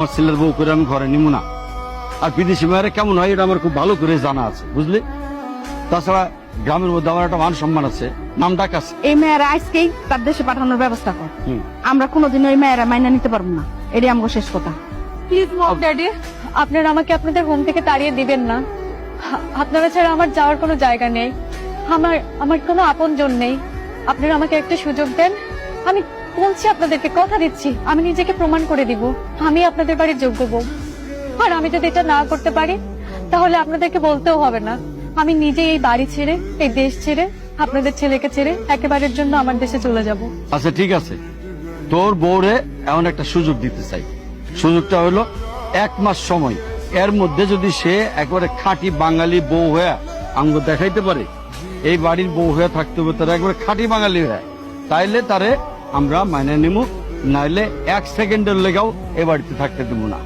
আমার ছেলের বউ করে আমি ঘরে নিব না। আর বিদেশি মেয়েরা কেমন হয় এটা আমার খুব ভালো করে জানা আছে, বুঝলি? তাছাড়া গ্রামের মধ্যে আমার একটা মান সম্মান আছে, নাম ডাক আছে। এই মেয়েরা আজকেই তার দেশে পাঠানোর ব্যবস্থা কর। হুম। আমরা কোনোদিন ওই মেয়েরা মাইনা নিতে পারবো না, এটাই আমাকে শেষ কথা। প্লিজ মম ড্যাডি, আপনারা আমাকে আপনাদের হোম থেকে তাড়িয়ে দিবেন না। আপনারা ছাড়া আমার যাওয়ার কোনো জায়গা নেই, আমার কোনো আপনজন নেই। আপনারা আমাকে একটা সুযোগ দেন। আমি বলছি আপনাদেরকে, কথা দিচ্ছি, আমি নিজেকে প্রমাণ করে দিব আমি আপনাদের বাড়ির যোগ্য বউ। আর আমি যদি এটা না করতে পারি তাহলে আপনাদেরকে বলতেও হবে না। আমি নিজে এই বাড়ি ছেড়ে, এই দেশ ছেড়ে, আপনাদের ছেলেকে ছেড়ে একেবারের জন্য আমার দেশে চলে যাব। আচ্ছা ঠিক আছে, তোর বউরে এমন একটা সুযোগ দিতে চাই। সুযোগটা হলো 1 মাস সময়, এর মধ্যে যদি সে একবারে খাঁটি বাঙালি বউ হয়ে আঙ্গ দেখাইতে পারে, এই বাড়ির বউ হয়ে থাকতে হবে তারা একবারে খাঁটি বাঙালি হয়ে, তাইলে তারে আমরা মাইনে নিব, নাইলে 1 সেকেন্ডের লেগাও এই বাড়িতে থাকতে দেবো না।